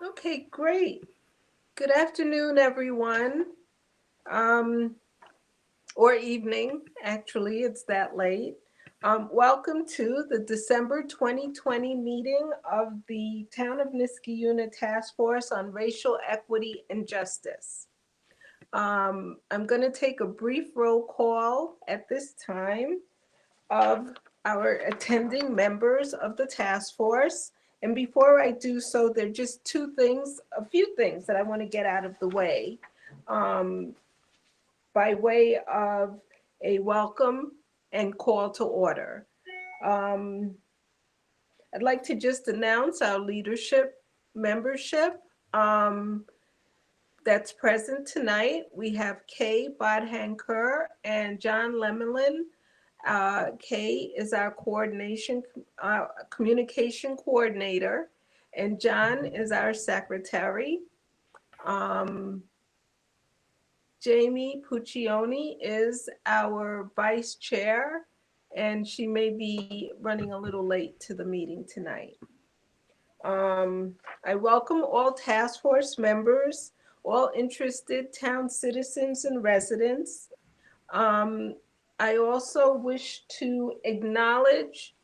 Okay, great. Good afternoon, everyone. Or evening, actually, it's that late. Welcome to the December 2020 meeting of the Town of Niskayuna Task Force on Racial Equity and Justice. I'm going to take a brief roll call at this time of our attending members of the task force. And before I do so, there are just a few things that I want to get out of the way by way of a welcome and call to order. I'd like to just announce our leadership membership that's present tonight. We have Kay Bodhanker and John Lemelin. Kay is our communication coordinator, and John is our secretary. Jamie Puccioni is our vice chair, and she may be running a little late to the meeting tonight. I welcome all task force members, all interested town citizens and residents. I also wish to acknowledge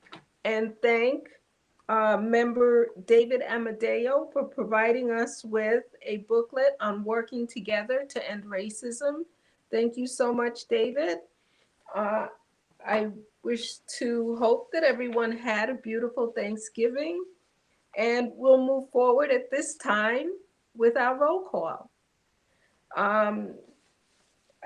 and thank member David Amadeo for providing us with a booklet on working together to end racism. Thank you so much, David. I wish to hope that everyone had a beautiful Thanksgiving, and we'll move forward at this time with our roll call.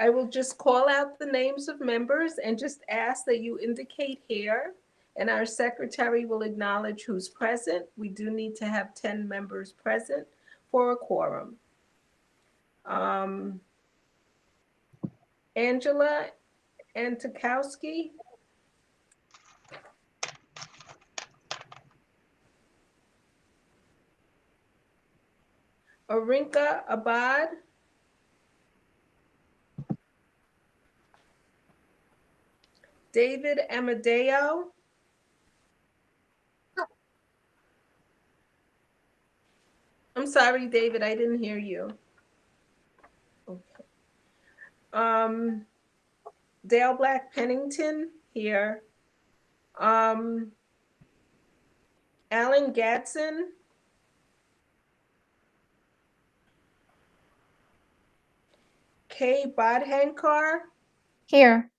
I will just call out the names of members and just ask that you indicate here, and our secretary will acknowledge who's present. We do need to have 10 members present for a quorum. Angela Antikowski. Arinka Abad. David Amadeo. I'm sorry, David, I didn't hear you. Okay. Dale Black Pennington here. Alan Gadsden. Kay Bodhankar. Here.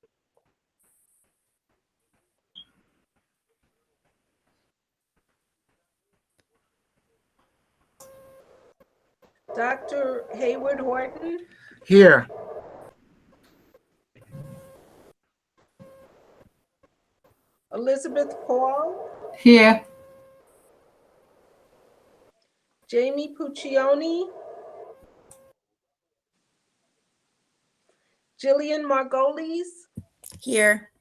Dr. Hayward Horton. Here. Elizabeth Paul. Here. Jamie Puccioni. Jillian Margolis. Here.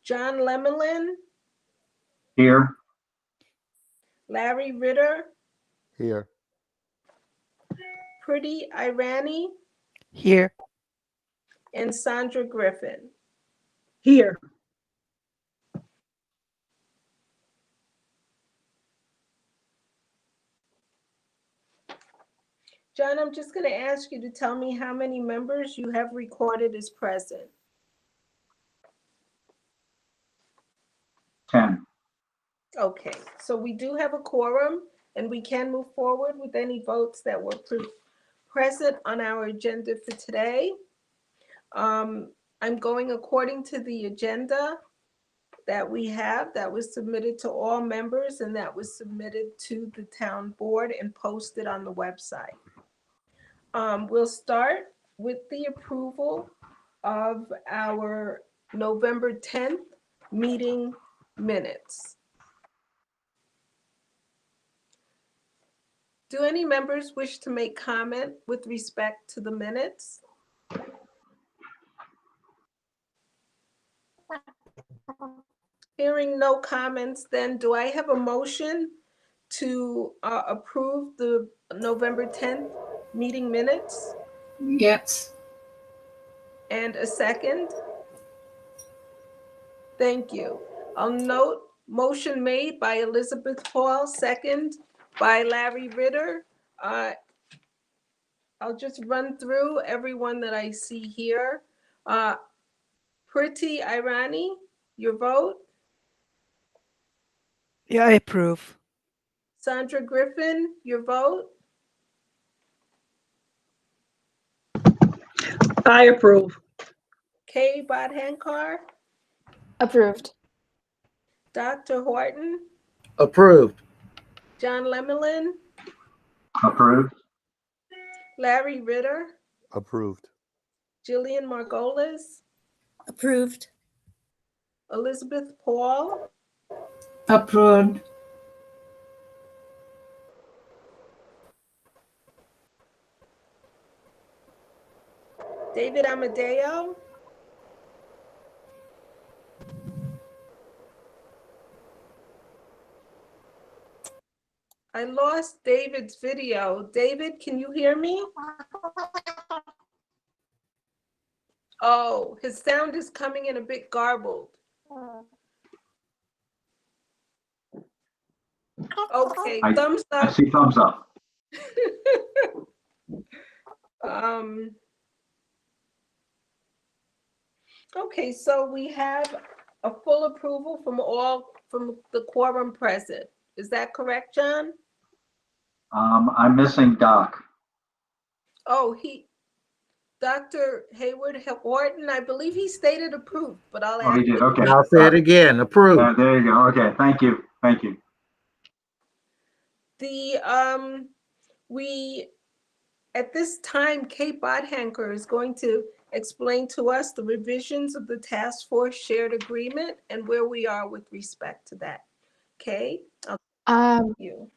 John Lemelin. Here. Larry Ritter. Here. Pretty Irani. Here. And Sandra Griffin. Here. John, I'm just going to ask you to tell me how many members you have recorded as present. 10. Okay, so we do have a quorum, and we can move forward with any votes that were present on our agenda for today. I'm going according to the agenda that we have that was submitted to all members and that was submitted to the town board and posted on the website. We'll start with the approval of our November 10th meeting minutes. Do any members wish to make comment with respect to the minutes? Hearing no comments, then do I have a motion to approve the November 10th meeting minutes? Yes. And a second? Thank you. I'll note motion made by Elizabeth Paul, second by Larry Ritter. I'll just run through everyone that I see here. Priti Irani, your vote. Yeah, I approve. Sandra Griffin, your vote. I approve. Kay Badhankar, Approved. Dr. Horton, Approved. John Lemelin, Approved. Larry Ritter, Approved. Jillian Margolis, Approved. Elizabeth Paul, Approved. David Amadeo, I lost David's video. David, can you hear me? Oh, his sound is coming in a bit garbled. Okay, thumbs I up. see thumbs up. Okay, so we have a full approval from the quorum present. Is that correct, John? I'm missing Doc. Oh, Dr. Hayward Horton, I believe he stated approved, but I'll Oh, ask. he did. Okay. I'll say it again, approved. There you go. Okay. Thank you. Thank you. At this time, Kate Bodhanker is going to explain to us the revisions of the task force shared agreement and where we are with respect to that. Kate, you.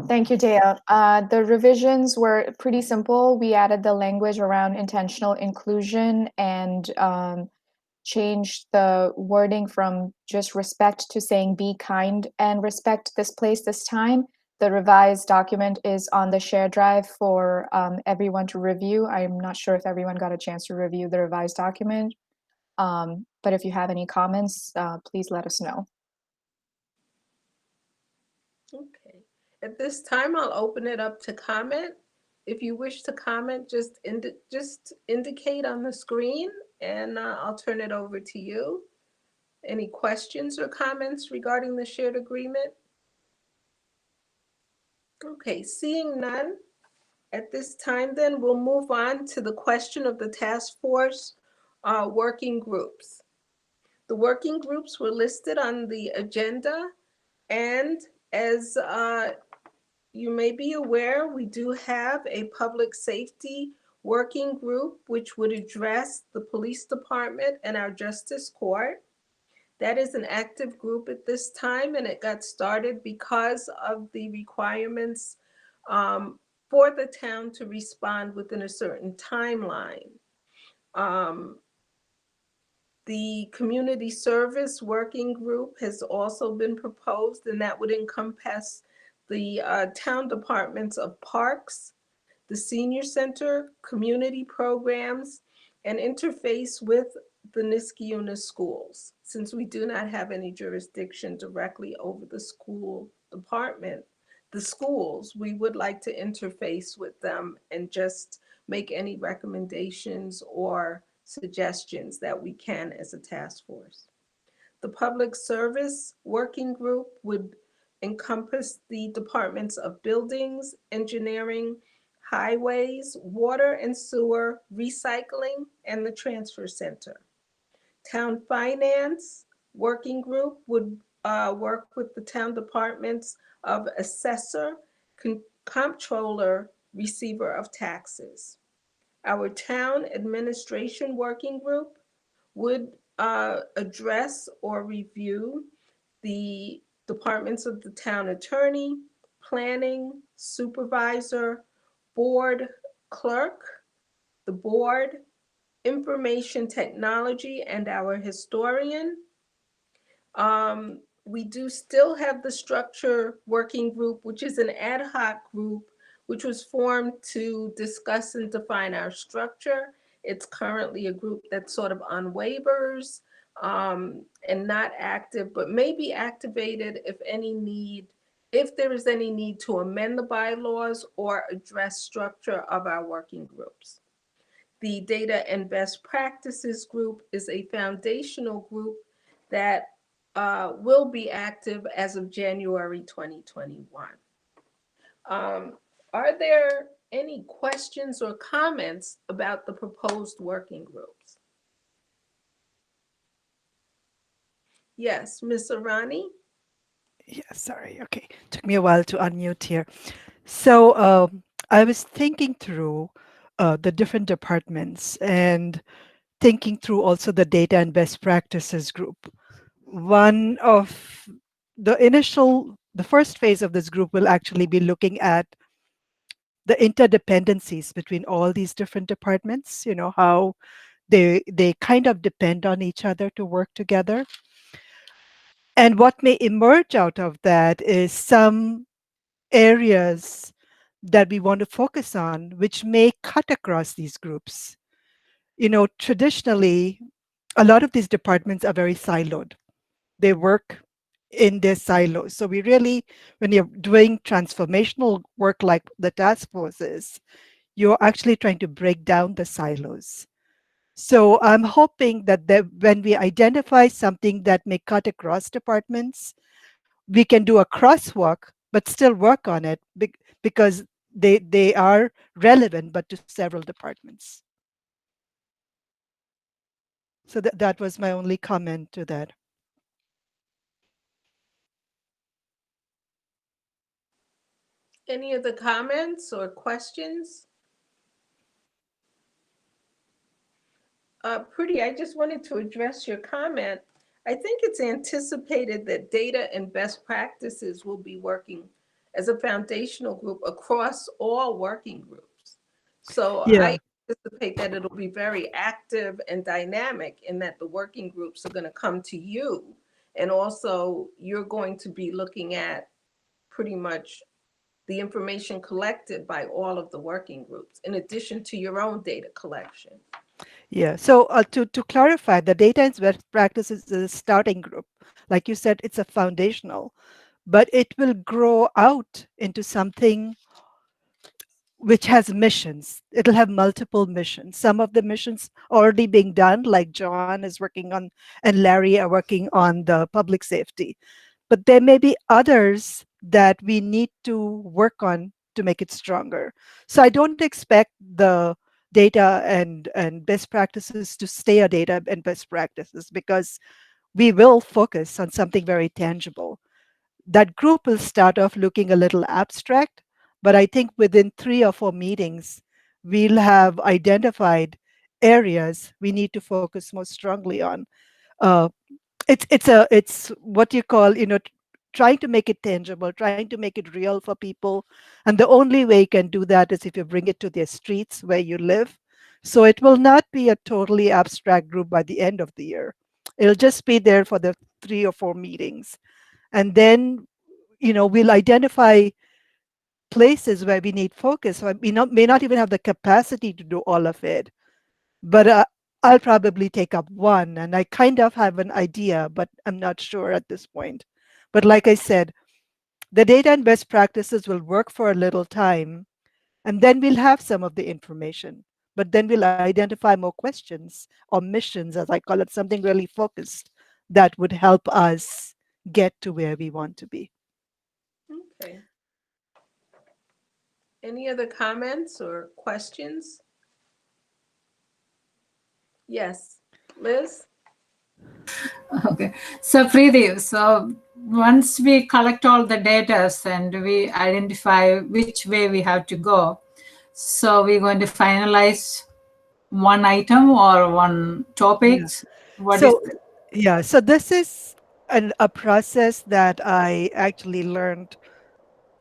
Thank you, Dea. The revisions were pretty simple. We added the language around intentional inclusion and changed the wording from just respect to saying be kind and respect this place this time. The revised document is on the shared drive for everyone to review. I'm not sure if everyone got a chance to review the revised document, but if you have any comments, please let us know. Okay. At this time, I'll open it up to comment. If you wish to comment, just indicate on the screen and I'll turn it over to you. Any questions or comments regarding the shared agreement? Okay, seeing none, at this time then we'll move on to the question of the task force working groups. The working groups were listed on the agenda, and as you may be aware, we do have a public safety working group which would address the police department and our justice court. That is an active group at this time, and it got started because of the requirements for the town to respond within a certain timeline. The community service working group has also been proposed, and that would encompass the town departments of parks, the senior center, community programs, and interface with the Niskayuna schools. Since we do not have any jurisdiction directly over the school department, the schools, we would like to interface with them and just make any recommendations or suggestions that we can as a task force. The public service working group would encompass the departments of buildings, engineering, highways, water and sewer, recycling, and the transfer center. Town finance working group would work with the town departments of assessor, comptroller, receiver of taxes. Our town administration working group would address or review the departments of the town attorney, planning, supervisor, board clerk, the board, information technology, and our historian. We do still have the structure working group, which is an ad hoc group, which was formed to discuss and define our structure. It's currently a group that's sort of on waivers and not active, but may be activated if any need if there is any need to amend the bylaws or address structure of our working groups. The Data and Best Practices Group is a foundational group that will be active as of January 2021. Are there any questions or comments about the proposed working groups? Yes, Ms. Arani? Yeah, sorry. Okay. Took me a while to unmute here. So I was thinking through the different departments and thinking through also the data and best practices group. One of the first phase of this group will actually be looking at the interdependencies between all these different departments, how they kind of depend on each other to work together. And what may emerge out of that is some areas that we want to focus on, which may cut across these groups. Traditionally, a lot of these departments are very siloed. They work in their silos. So we really, when you're doing transformational work like the task forces, you're actually trying to break down the silos. So I'm hoping that when we identify something that may cut across departments, we can do a crosswalk, but still work on it because they are relevant, but to several departments. So that was my only comment to that. Any other comments or questions? Pretty, I just wanted to address your comment. I think it's anticipated that data and best practices will be working as a foundational group across all working groups. So I Yeah. anticipate that it'll be very active and dynamic in that the working groups are going to come to you. And also you're going to be looking at pretty much the information collected by all of the working groups, in addition to your own data collection. Yeah. So to clarify, the data and best practices is a starting group. Like you said, it's a foundational, but it will grow out into something which has missions. It'll have multiple missions. Some of the missions already being done, like John is working on, and Larry are working on the public safety. But there may be others that we need to work on to make it stronger. So I don't expect the data and best practices to stay a data and best practices, because we will focus on something very tangible. That group will start off looking a little abstract, but I think within 3 or 4 meetings, we'll have identified areas we need to focus more strongly on. Uh, it's what you call, trying to make it tangible, trying to make it real for people. And the only way you can do that is if you bring it to their streets where you live. So it will not be a totally abstract group by the end of the year. It'll just be there for the 3 or 4 meetings. And then, we'll identify places where we need focus. So we may not even have the capacity to do all of it, but I'll probably take up one, and I kind of have an idea, but I'm not sure at this point. But like I said, the data and best practices will work for a little time, and then we'll have some of the information. But then we'll identify more questions or missions, as I call it, something really focused that would help us get to where we want to be. Okay. Any other comments or questions? Yes, Liz? Okay. So Preeti, so once we collect all the data and we identify which way we have to go, so we're going to finalize one item or one topics. So this is a process that I actually learned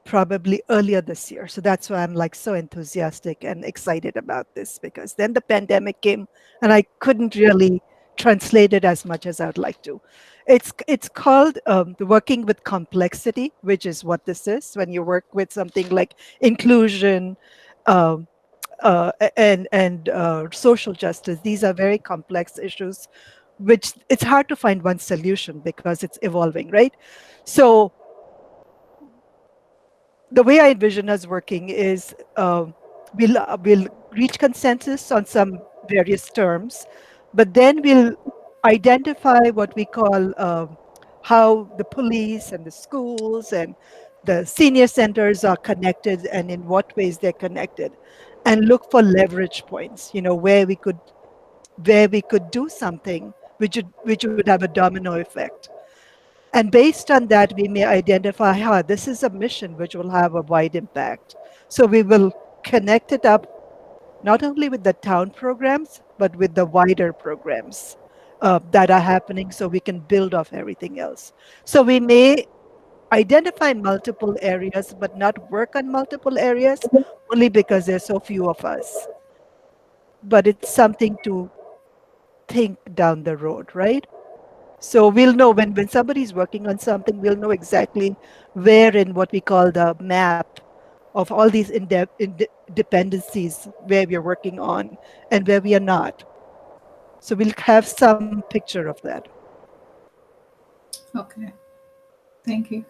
probably earlier this year. So that's why I'm like so enthusiastic and excited about this, because then the pandemic came and I couldn't really translate it as much as I would like to. It's called the working with complexity, which is what this is. When you work with something like inclusion, um, and social justice, these are very complex issues, which it's hard to find one solution because it's evolving, right? So the way I envision us working is we'll reach consensus on some various terms, but then we'll identify what we call how the police and the schools and the senior centers are connected and in what ways they're connected, and look for leverage points, where we could do something which would have a domino effect. And based on that, we may identify how this is a mission which will have a wide impact. So we will connect it up not only with the town programs, but with the wider programs that are happening so we can build off everything else. So we may identify multiple areas, but not work on multiple areas only because there's so few of us. But it's something to think down the road, right? So we'll know when somebody's working on something, we'll know exactly where in what we call the map of all these dependencies where we are working on and where we are not. So we'll have some picture of that. Okay. Thank you.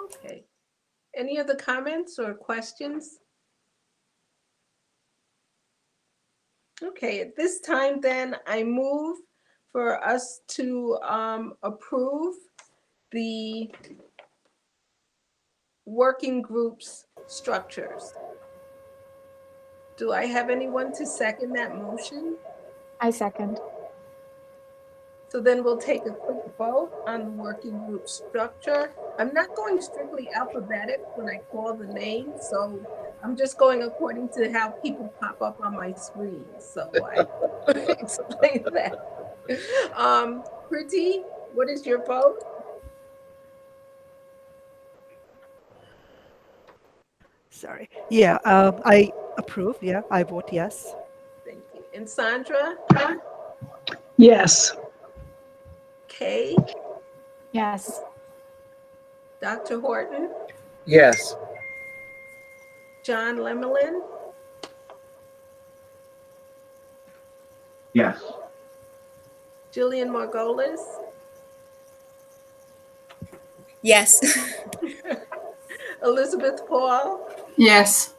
Okay. Any other comments or questions? Okay, at this time then, I move for us to approve the working groups structures. Do I have anyone to second that motion? I second. So then we'll take a quick vote on the working group structure. I'm not going strictly alphabetic when I call the name, so I'm just going according to how people pop up on my screen. So I explain that. Kriti, what is your vote? Sorry. Yeah, I approve. Yeah, I vote yes. Thank you. And Sandra? Yes. Kay? Yes. Dr. Horton? Yes. John Lemelin? Yes. Jillian Margolis? Yes. Elizabeth Paul? Yes.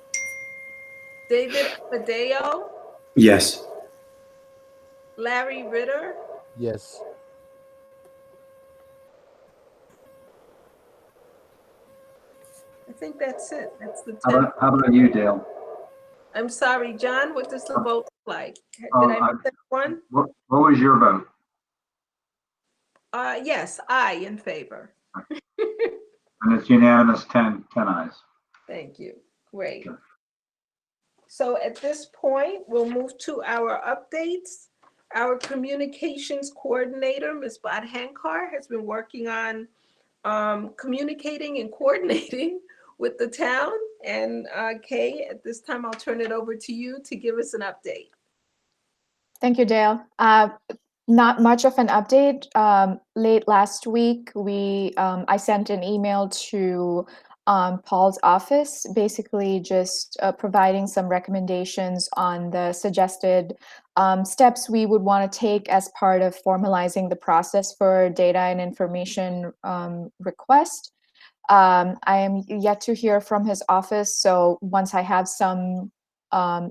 David Amadeo? Yes. Larry Ritter? Yes. I think that's it. That's the How 10. how about you, Dale? I'm sorry, John, what does the vote look like? Did Oh, I miss one? What was your vote? Yes, I in favor. And it's unanimous, 10 ayes. Thank you. Great. So at this point, we'll move to our updates. Our communications coordinator, Ms. Bad Hankar, has been working on communicating and coordinating with the town. And Kay, at this time, I'll turn it over to you to give us an update. Thank you, Dale. Not much of an update. Late last week, I sent an email to Paul's office, basically just providing some recommendations on the suggested steps we would want to take as part of formalizing the process for data and information request. I am yet to hear from his office, so once I have some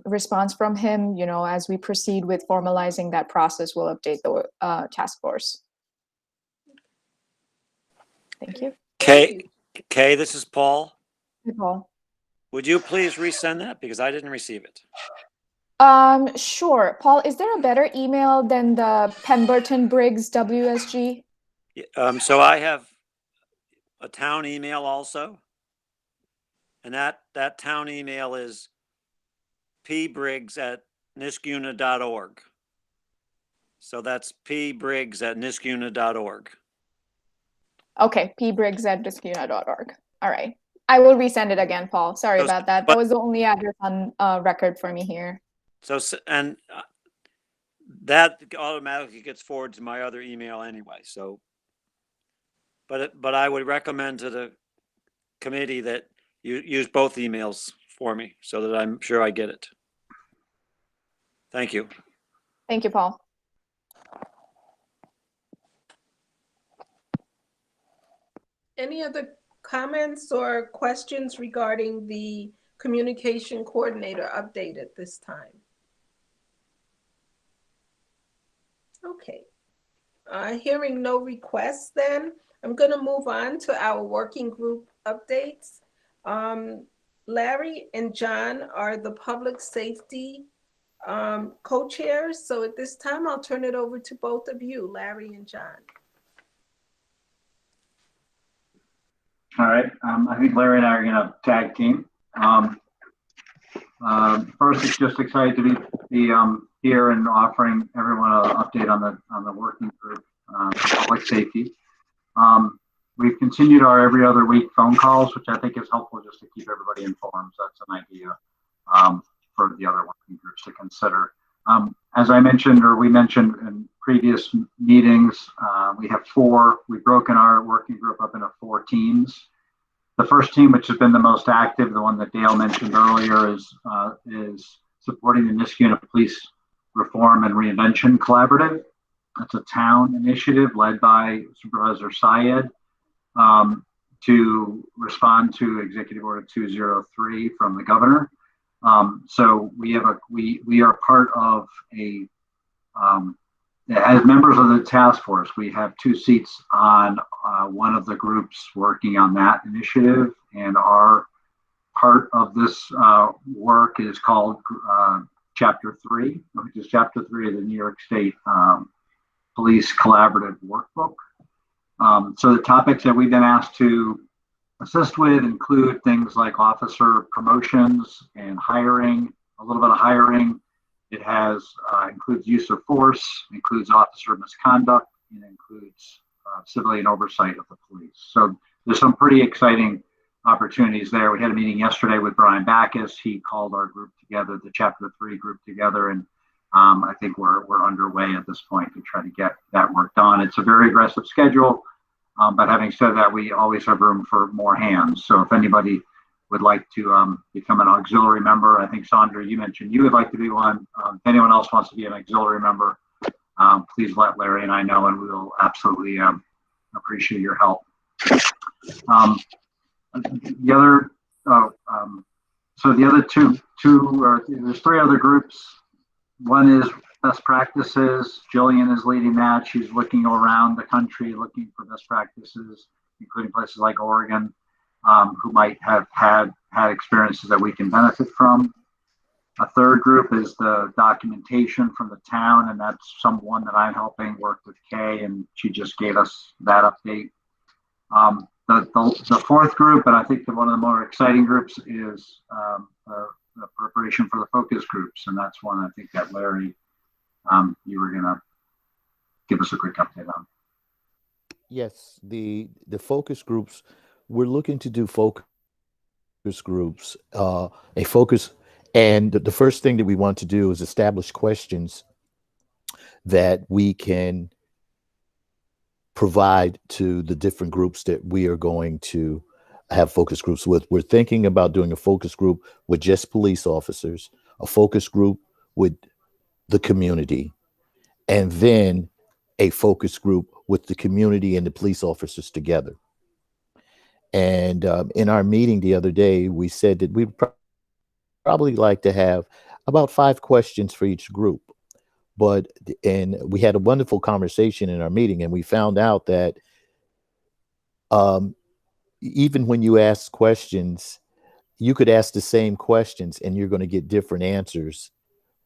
response from him, as we proceed with formalizing that process, we'll update the task force. Thank you. Kay, this is Paul. Hey, Paul. Would you please resend that because I didn't receive it? Sure. Paul, is there a better email than the Pemberton Briggs WSG? So I have a town email also. And that town email is pbriggs@niskuna.org. So that's pbriggs@niskuna.org. Okay, pbriggs@niskuna.org. All right. I will resend it again, Paul. Sorry about that. That was the only address on record for me here. So, and that automatically gets forwarded to my other email anyway. So, but I would recommend to the committee that you use both emails for me so that I'm sure I get it. Thank you. Thank you, Paul. Any other comments or questions regarding the communication coordinator update at this time? Okay. Hearing no requests, then I'm going to move on to our working group updates. Larry and John are the public safety co-chairs. So at this time, I'll turn it over to both of you, Larry and John. All right. I think Larry and I are going to tag team. First, it's just excited to be here and offering everyone an update on the working group for public safety. We've continued our every other week phone calls, which I think is helpful just to keep everybody informed. So that's an idea for the other working groups to consider. As I mentioned, or we mentioned in previous meetings, we've broken our working group up into 4 teams. The first team, which has been the most active, the one that Dale mentioned earlier, is supporting the Niskayuna Police Reform and Reinvention Collaborative. It's a town initiative led by Supervisor Syed to respond to Executive Order 203 from the governor. So we are part of as members of the task force, we have 2 seats on one of the groups working on that initiative, and our part of this work is called Chapter 3, which is Chapter 3 of the New York State Police Collaborative Workbook. So the topics that we've been asked to assist with include things like officer promotions and hiring, a little bit of hiring. It has includes use of force, includes officer misconduct, and includes civilian oversight of the police. So there's some pretty exciting opportunities there. We had a meeting yesterday with Brian Backus. He called our group together, the Chapter 3 group together, and I think we're underway at this point to try to get that work done. It's a very aggressive schedule, but having said that, we always have room for more hands. So if anybody would like to become an auxiliary member, I think Sandra, you mentioned you would like to be one. If anyone else wants to be an auxiliary member, please let Larry and I know, and we will absolutely appreciate your help. The other there's 3 other groups. One is best practices. Jillian is leading that. She's looking around the country, looking for best practices, including places like Oregon, who might have had experiences that we can benefit from. A third group is the documentation from the town, and that's someone that I'm helping work with Kay, and she just gave us that update. The fourth group, and I think one of the more exciting groups, is the preparation for the focus groups, and that's one I think that Larry, you were going to give us a quick update on. Yes, the focus groups, we're looking to do focus groups, a focus, and the first thing that we want to do is establish questions that we can provide to the different groups that we are going to have focus groups with. We're thinking about doing a focus group with just police officers, a focus group with the community, and then a focus group with the community and the police officers together. And in our meeting the other day, we said that we'd probably like to have about 5 questions for each group. And we had a wonderful conversation in our meeting, and we found out that even when you ask questions, you could ask the same questions and you're going to get different answers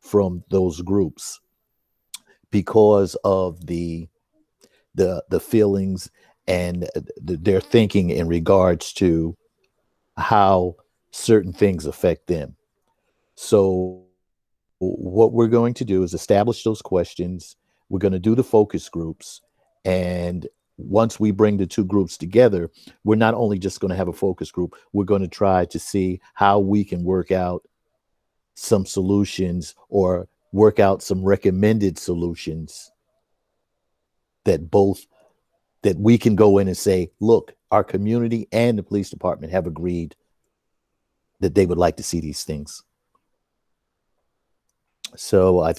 from those groups because of the feelings and their thinking in regards to how certain things affect them. So what we're going to do is establish those questions. We're going to do the focus groups. And once we bring the 2 groups together, we're not only just going to have a focus group, we're going to try to see how we can work out some solutions or work out some recommended solutions that we can go in and say, look, our community and the police department have agreed that they would like to see these things. So I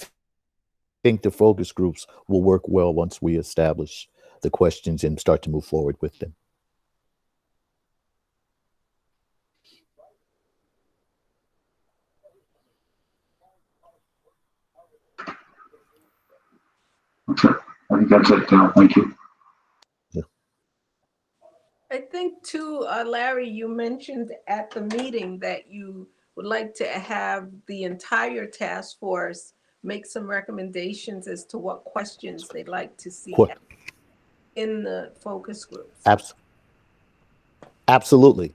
think the focus groups will work well once we establish the questions and start to move forward with them. I think that's it, Dale. Thank you. I think too, Larry, you mentioned at the meeting that you would like to have the entire task force make some recommendations as to what questions they'd like to see Qu- in the focus groups. abs- Absolutely.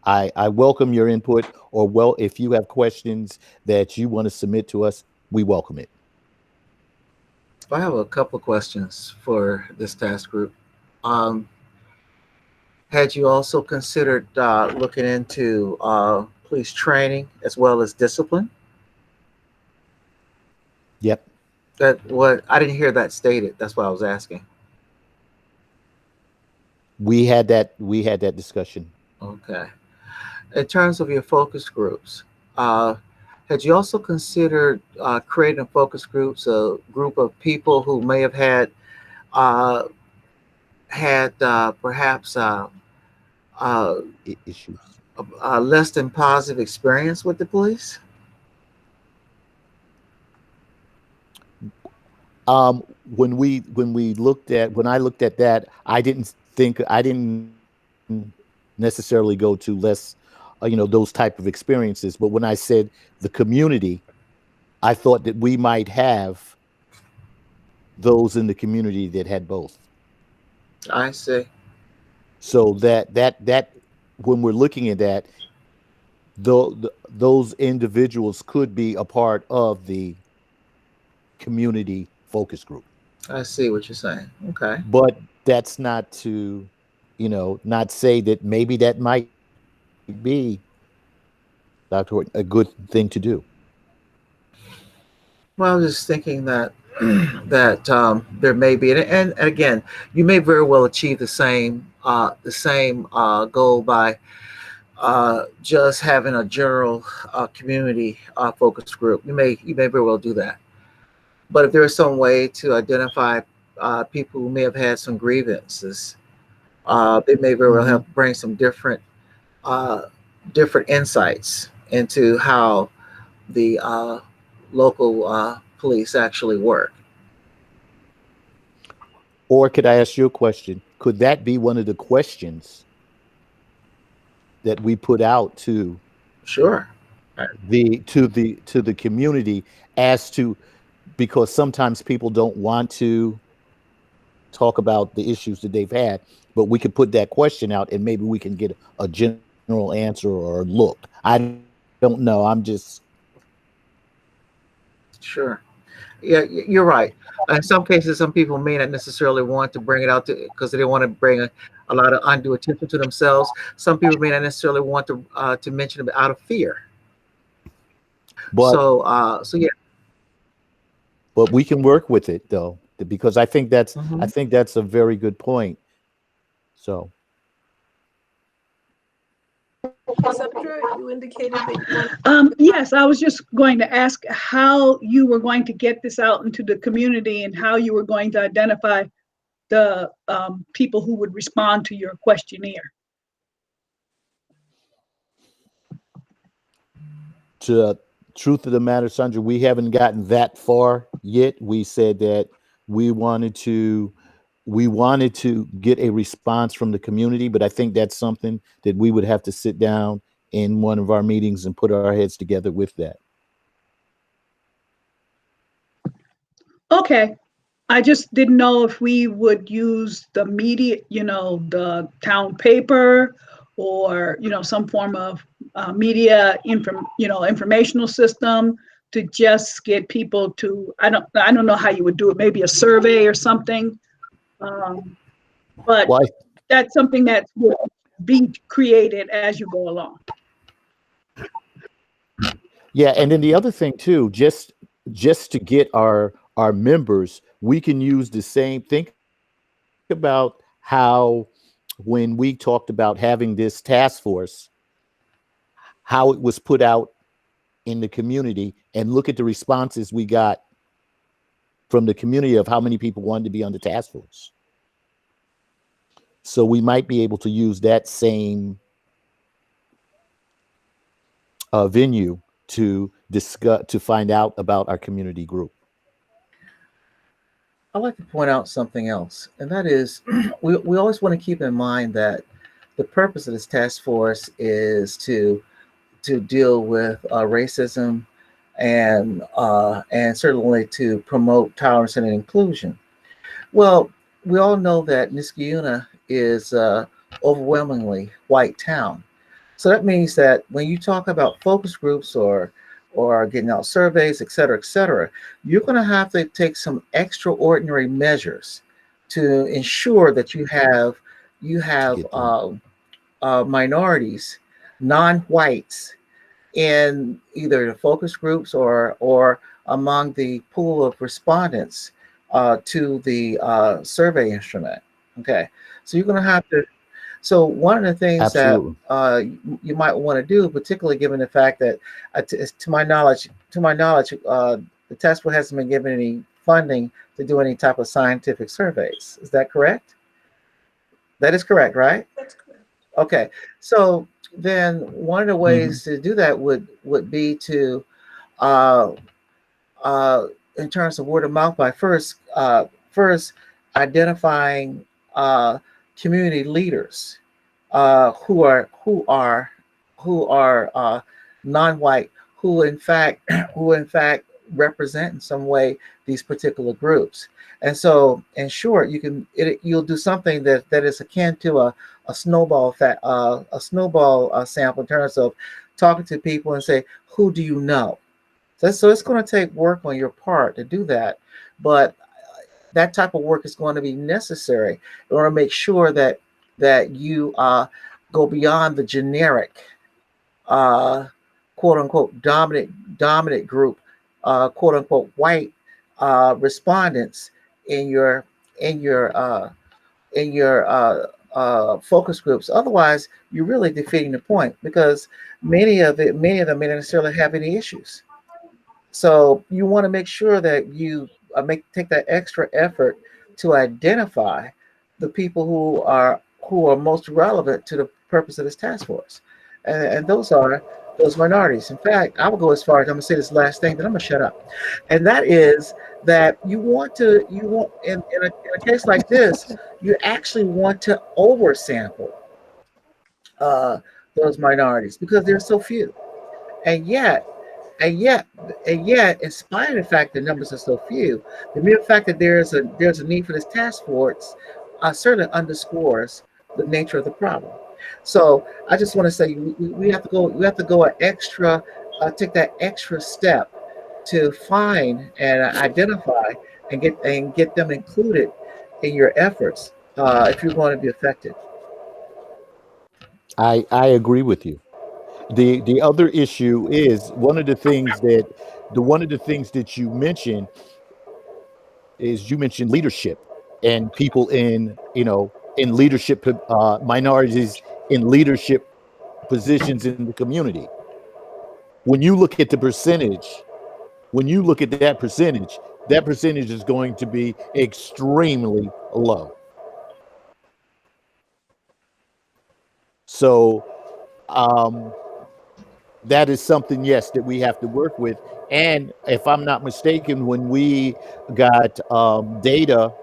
I welcome your input, or well, if you have questions that you want to submit to us, we welcome it. I have a couple questions for this task group. Had you also considered looking into police training as well as discipline? Yep. That what I didn't hear that stated. That's what I was asking. We had that discussion. Okay. In terms of your focus groups, had you also considered creating focus groups, a group of people who may have uh, had perhaps Issues. less than positive experience with the police? When I looked at that, I didn't necessarily go to less, those type of experiences. But when I said the community, I thought that we might have those in the community that had both. I see. So that when we're looking at that, those individuals could be a part of the community focus group. I see what you're saying. Okay. But that's not to, not say that maybe that might be, Dr. Horton, a good thing to do. Well, I was just thinking that that there may be, and again, you may very well achieve the same goal by just having a general community focus group. You may very well do that. But if there is some way to identify people who may have had some grievances, they may very well help bring some uh, different insights into how the local police actually work. Or could I ask you a question? Could that be one of the questions that we put out to Sure. the community, as to, because sometimes people don't want to talk about the issues that they've had, but we could put that question out and maybe we can get a general answer or look. I don't know. I'm just. Sure. Yeah, you're right. In some cases, some people may not necessarily want to bring it out because they don't want to bring a lot of undue attention to themselves. Some people may not necessarily want to mention it out of fear. But So yeah. But we can work with it though, because I think that's a very good point. So. You indicated that you want. Yes, I was just going to ask how you were going to get this out into the community and how you were going to identify the people who would respond to your questionnaire. To truth of the matter, Sandra, we haven't gotten that far yet. We said that we wanted to get a response from the community, but I think that's something that we would have to sit down in one of our meetings and put our heads together with that. Okay. I just didn't know if we would use the media, the town paper, or, some form of media informational system to just get people to, I don't know how you would do it, maybe a survey or something. But Why? That's something that will be created as you go along. Yeah, and then the other thing too, just to get our members, we can use the same. Think about how when we talked about having this task force, how it was put out in the community, and look at the responses we got from the community of how many people wanted to be on the task force. So we might be able to use that same venue to discuss, to find out about our community group. I'd like to point out something else, and that is we always want to keep in mind that the purpose of this task force is to deal with racism and certainly to promote tolerance and inclusion. Well, we all know that Niskayuna is overwhelmingly white town. So that means that when you talk about focus groups or getting out surveys, et cetera, you're going to have to take some extraordinary measures to ensure that you To have get them. minorities, non-whites, in either the focus groups or among the pool of respondents to the survey instrument. Okay, so you're going to have to. So one of the things that Absolutely. you might want to do, particularly given the fact that, to my knowledge, the task force hasn't been given any funding to do any type of scientific surveys. Is that correct? That is correct, right? That's correct. Okay, so then one of the Hmm. ways to do that would be to, uh, uh, in terms of word of mouth, by first identifying community leaders who are non-white, who in fact represent in some way these particular groups. And so, in short, you'll do something that is akin to a snowball sample in terms of talking to people and say, who do you know? So it's going to take work on your part to do that, but that type of work is going to be necessary in order to make sure that you go beyond the generic uh, quote unquote dominant group, quote unquote white respondents in your in your uh, focus groups. Otherwise, you're really defeating the point because many of them may not necessarily have any issues. So you want to make sure that you take that extra effort to identify the people who are most relevant to the purpose of this task force, and those are those minorities. In fact, I will go as far as I'm going to say this last thing, then I'm going to shut up, and that is that you want in a case like this, you actually want to oversample uh, those minorities because there's so few, and yet and yet, and yet, in spite of the fact that numbers are so few, the mere fact that there's a need for this task force certainly underscores the nature of the problem. So I just want to say we have to go an extra take that extra step to find and identify and get them included in your efforts if you're going to be effective. I agree with you. The other issue is one of the things that you mentioned is you mentioned leadership and people in leadership, minorities in leadership positions in the community. When you look at the percentage, when you look at that percentage is going to be extremely low. So um, that is something, yes, that we have to work with. And if I'm not mistaken, when we got data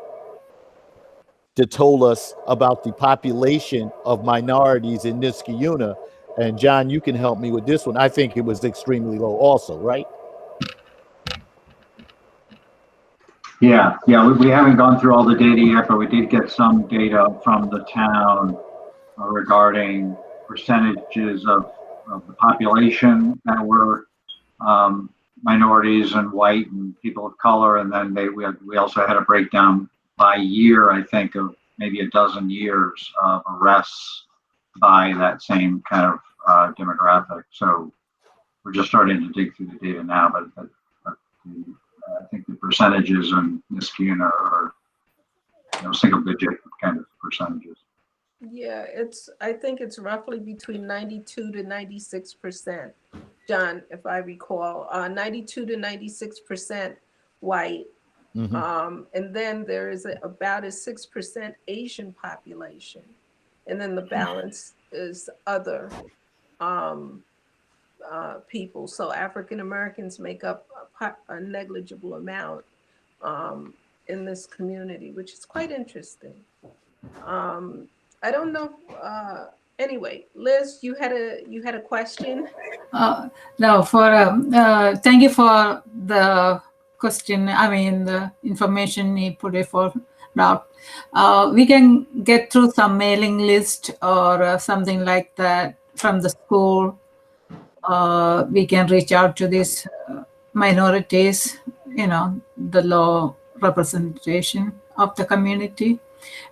that told us about the population of minorities in Niskayuna, and John, you can help me with this one. I think it was extremely low, also, right? Yeah, we haven't gone through all the data yet, but we did get some data from the town regarding percentages of the population that were um, minorities and white and people of color, and then we also had a breakdown by year, I think, of maybe a dozen years of arrests by that same kind of demographic. So we're just starting to dig through the data now, but I think the percentages in Niskayuna are single digit kind of percentages. Yeah, I think it's roughly between 92 to 96%, John, if I recall, 92 to 96% white. Hmm. And then there is about a 6% Asian population. And then the balance is other um, people. So African Americans make up a negligible amount. Um, in this community, which is quite interesting. I don't know. Anyway, Liz, you had a question. No, thank you for the question. I mean, the information you put it for now. We can get through some mailing list or something like that from the school. We can reach out to these minorities, the low representation of the community.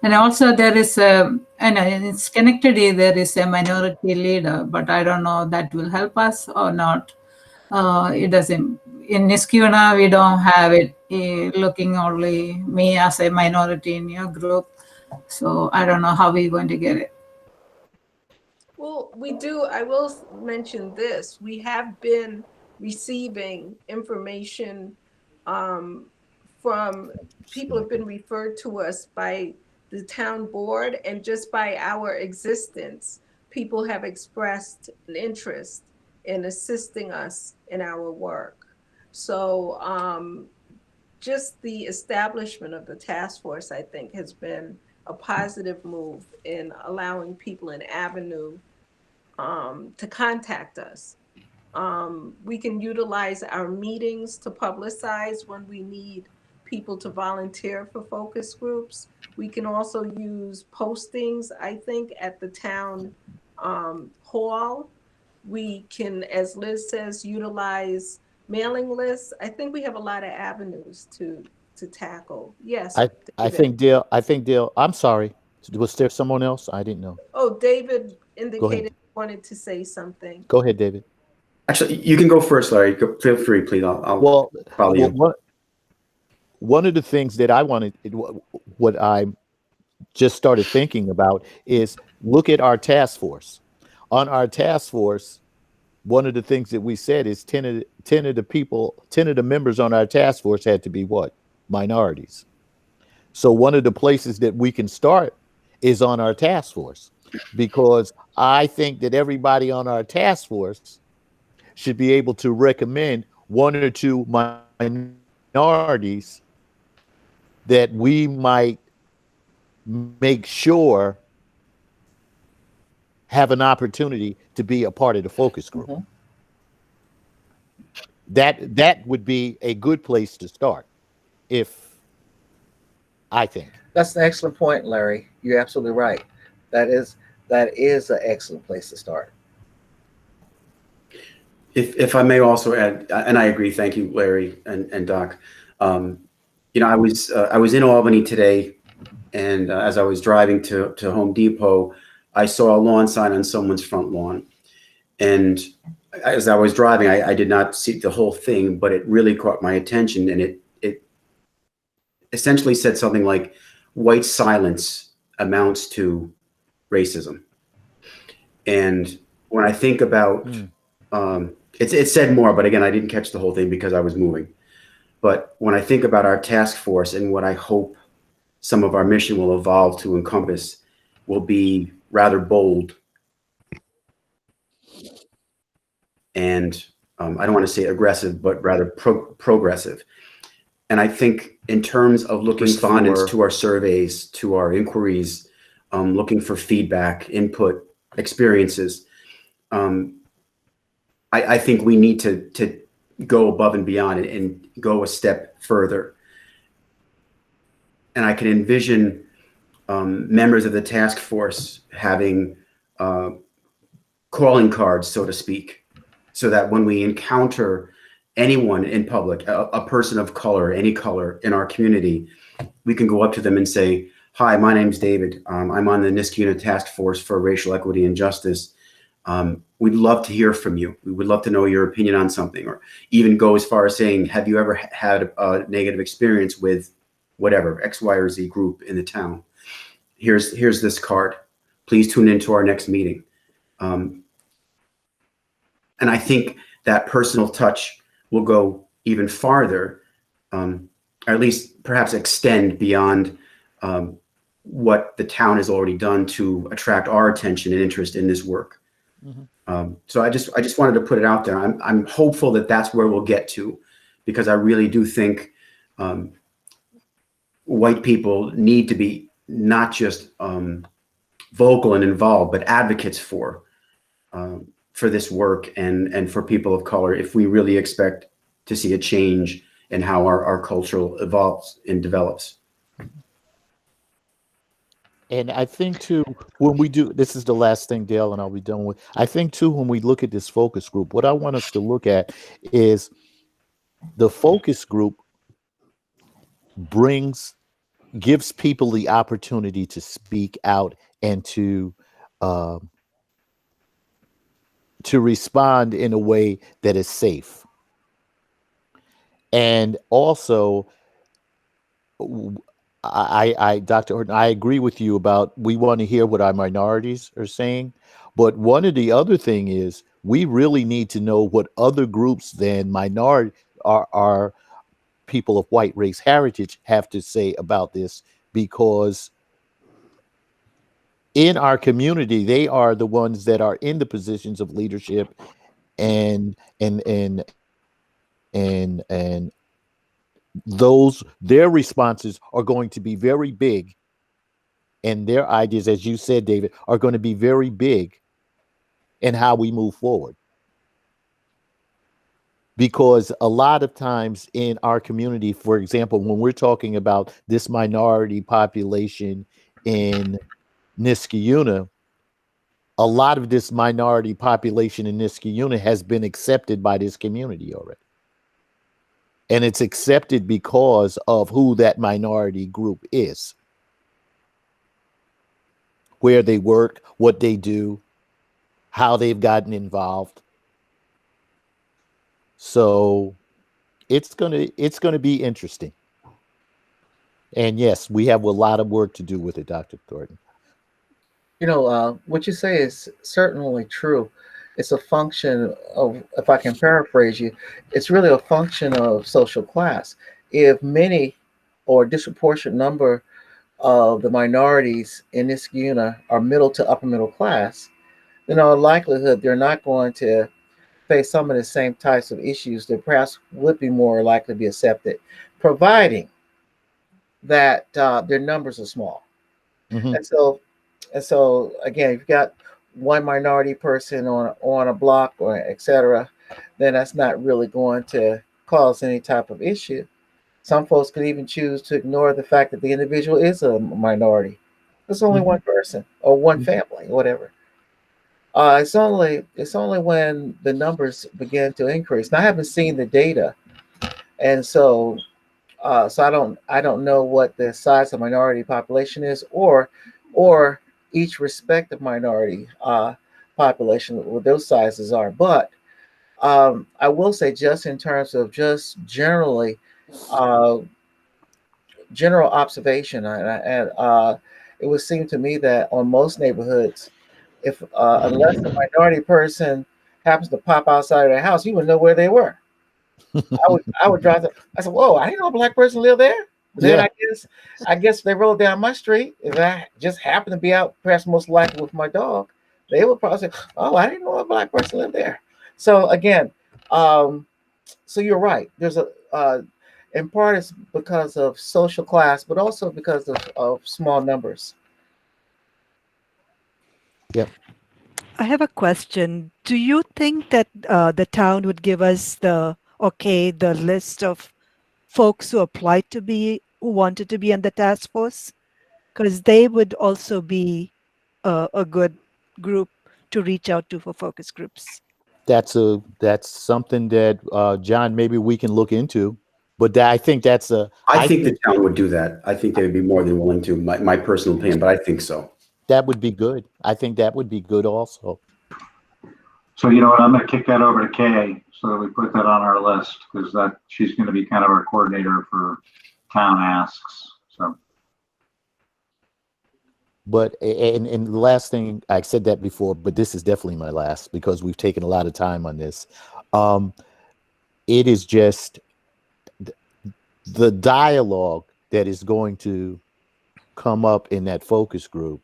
And also there is and in Schenectady, there is a minority leader, but I don't know that will help us or not. It doesn't. In Niskuna, we don't have it looking only me as a minority in your group. So I don't know how we're going to get it. Well, we do. I will mention this. We have been receiving information from people have been referred to us by the town board, and just by our existence, people have expressed an interest in assisting us in our work. So just the establishment of the task force, I think, has been a positive move in allowing people an avenue to contact us. We can utilize our meetings to publicize when we need people to volunteer for focus groups. We can also use postings, I think, at the town hall. We can, as Liz says, utilize mailing lists. I think we have a lot of avenues to tackle. Yes, I David. think Dale, I'm sorry. Was there someone else? I didn't know. Oh, David Go indicated ahead. he wanted to say something. Go ahead, David. Actually, you can go first, Larry. Feel free, please. I'll follow you. One of the things that I wanted, what I just started thinking about is look at our task force. On our task force, one of the things that we said is 10 of the members on our task force had to be what? Minorities. So one of the places that we can start is on our task force, because I think that everybody on our task force should be able to recommend one or two minorities that we might make sure have an opportunity to be a part of the focus group. Mhm. That would be a good place to start, I think. That's an excellent point, Larry. You're absolutely right. That is an excellent place to start. If I may also add, and I agree. Thank you, Larry and Doc. I was in Albany today, and as I was driving to Home Depot, I saw a lawn sign on someone's front lawn, and as I was driving, I did not see the whole thing, but it really caught my attention, and it essentially said something like, "White silence amounts to racism." And when I think about it said more, but again, I didn't catch the whole thing because I was moving. But when I think about our task force and what I hope some of our mission will evolve to encompass, will be rather bold. And I don't want to say aggressive, but rather progressive. And I think in terms of looking respondents to our surveys, to our inquiries, looking for feedback, input, experiences, I think we need to go above and beyond and go a step further. And I can envision members of the task force having calling cards, so to speak, so that when we encounter anyone in public, a person of color, any color in our community, we can go up to them and say, "Hi, my name's David. I'm on the Niskuna Task Force for Racial Equity and Justice. We'd love to hear from you. We would love to know your opinion on something," or even go as far as saying, "Have you ever had a negative experience with whatever, X, Y, or Z group in the town? Here's this card. Please tune into our next meeting." And I think that personal touch will go even farther, or at least perhaps extend beyond what the town has already done to attract our attention and interest in this work. So I just wanted to put it out there. I'm hopeful that that's where we'll get to, because I really do think white people need to be not just vocal and involved, but advocates for this work and for people of color, if we really expect to see a change in how our culture evolves and develops. And I think too, when we do, this is the last thing, Dale, and I'll be done with. I think too, when we look at this focus group, what I want us to look at is the focus group gives people the opportunity to speak out and to respond in a way that is safe. And also, Dr. Horton, I agree with you about we want to hear what our minorities are saying. But one of the other thing is we really need to know what other groups than minority are people of white race heritage have to say about this, because in our community, they are the ones that are in the positions of leadership, and their responses are going to be very big, and their ideas, as you said, David, are going to be very big in how we move forward. Because a lot of times in our community, for example, when we're talking about this minority population in Niskayuna, a lot of this minority population in Niskayuna has been accepted by this community already. And it's accepted because of who that minority group is, where they work, what they do, how they've gotten involved. So it's gonna be interesting. And yes, we have a lot of work to do with it, Dr. Thornton. You know, what you say is certainly true. It's a function of, if I can paraphrase you, it's really a function of social class. If many or disproportionate number of the minorities in this unit are middle to upper middle class, then in all likelihood they're not going to face some of the same types of issues that perhaps would be more likely to be accepted, providing that their numbers are small. Mm-hmm. And so again, if you've got one minority person on a block or etc., then that's not really going to cause any type of issue. Some folks could even choose to ignore the fact that the individual is a minority. It's only one person or one family, whatever. It's only when the numbers begin to increase. Now I haven't seen the data, and so I don't know what the size of minority population is, or each respective minority population, what those sizes are. But I will say, just in terms of just generally uh, general observation, and it would seem to me that on most neighborhoods, if unless a minority person happens to pop outside of their house, you would know where they were. I would drive. I said, "Whoa, I didn't know a black person lived there." But then Yeah. I guess they rolled down my street. If I just happened to be out, perhaps most likely with my dog, they would probably say, "Oh, I didn't know a black person lived there." So again, um, so you're right. There's in part it's because of social class, but also because of small numbers. Yep. I have a question. Do you think that the town would give us the list of folks who wanted to be on the task force? Because they would also be a good group to reach out to for focus groups. That's something that John, maybe we can look into. But I think I think the town would do that. I think they would be more than willing to, my personal opinion, but I think so. that would be good. I think that would be good also. So you know what, I'm gonna kick that over to Kay so that we put that on our list, because she's gonna be kind of our coordinator for town asks, so. But and the last thing, I said that before, but this is definitely my last because we've taken a lot of time on this. It is just the dialogue that is going to come up in that focus group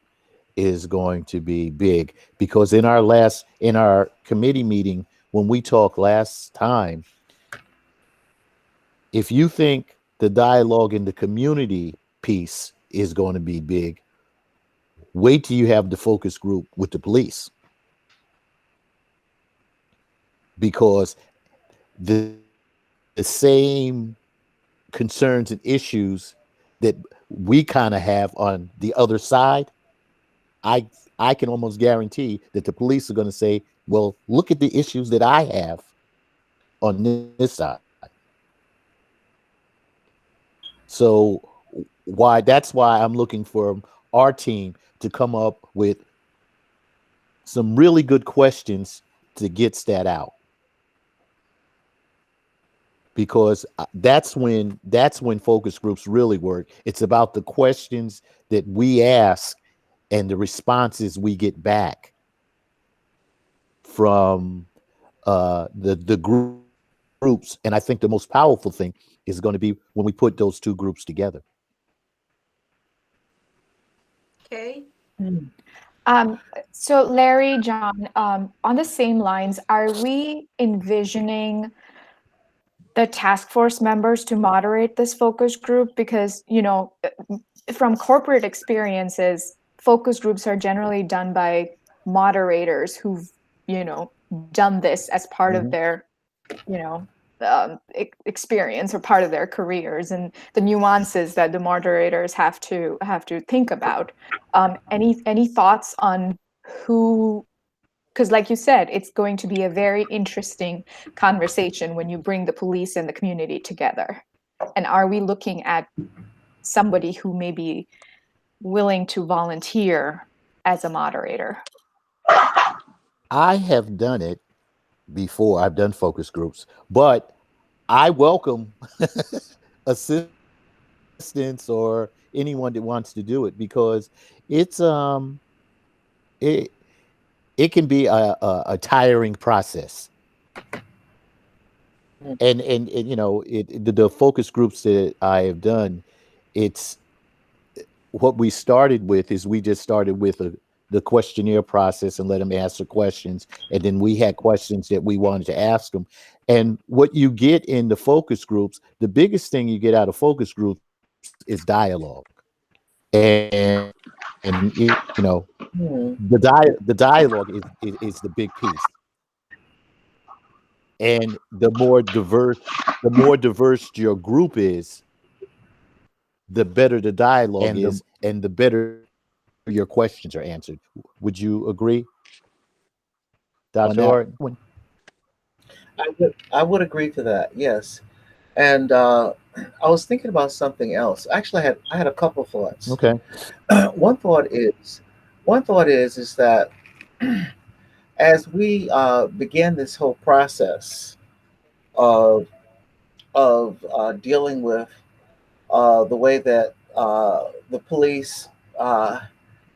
is going to be big, because in our committee meeting, when we talked last time, if you think the dialogue in the community piece is going to be big. Wait till you have the focus group with the police, because the same concerns and issues that we kind of have on the other side, I can almost guarantee that the police are going to say, well, look at the issues that I have on this side. So that's why I'm looking for our team to come up with some really good questions to get that out, because that's when focus groups really work. It's about the questions that we ask and the responses we get back from the groups. And I think the most powerful thing is going to be when we put those two groups together. Okay. So Larry, John, on the same lines, are we envisioning the task force members to moderate this focus group? Because, from corporate experiences, focus groups are generally done by moderators who've, done this as part of their, experience or part of their careers, and the nuances that the moderators have to think about. Any thoughts on who? Because like you said, it's going to be a very interesting conversation when you bring the police and the community together. And are we looking at somebody who may be willing to volunteer as a moderator? I have done it before. I've done focus groups, but I welcome assistance or anyone that wants to do it, because it's it can be a tiring process. And the focus groups that I have done, it's what we started with is we just started with the questionnaire process and let them answer questions, and then we had questions that we wanted to ask them. And what you get in the focus groups, the biggest thing you get out of focus groups is dialogue, and the dialogue is the big piece. And the more diverse your group is, the better the dialogue is, and the better your questions are answered. Would you agree, Dr. Orton? I would agree to that. Yes, and I was thinking about something else. Actually, I had a couple thoughts. Okay. One thought is that as we begin this whole process of dealing with the way that the police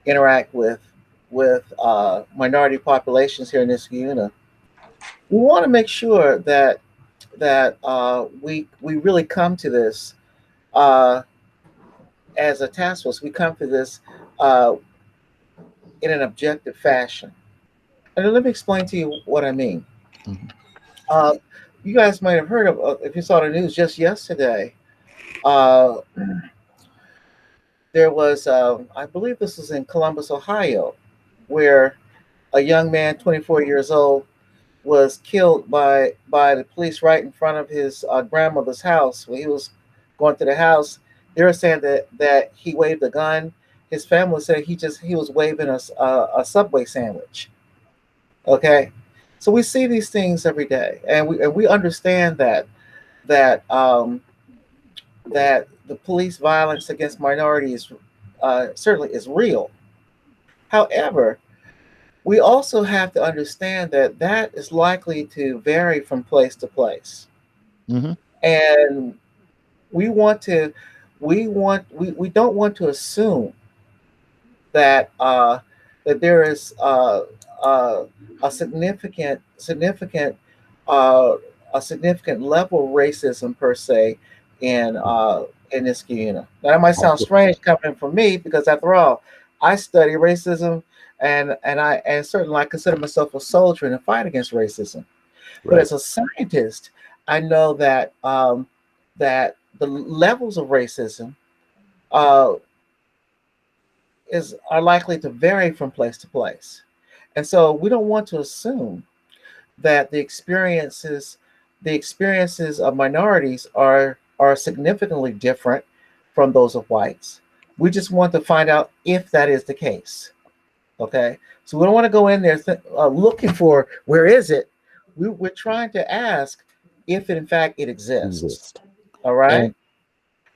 interact with minority populations here in Niskayuna, we want to make sure that we really come to this as a task force. We come to this in an objective fashion. And let me explain to you what I mean. Mm-hmm. You guys might have heard of, if you saw the news just yesterday, there was, I believe this was in Columbus, Ohio, where a young man, 24 years old, was killed by the police right in front of his grandmother's house. When he was going to the house, they were saying that he waved a gun. His family said he was waving a Subway sandwich. Okay, so we see these things every day, and we understand that the police violence against minorities certainly is real. However, we also have to understand that is likely to vary from place to place. Mm-hmm. And we don't want to assume that that there is a significant level of racism per se in Niskayuna. Now that might sound strange coming from me, because after all, I study racism, and certainly I consider myself a soldier in the fight against racism. Right. But as a scientist, I know that that the levels of racism uh, are likely to vary from place to place. And so we don't want to assume that the experiences of minorities are significantly different from those of whites. We just want to find out if that is the case. Okay, so we don't want to go in there looking for where is it. We're trying to ask if in fact it exists. All right,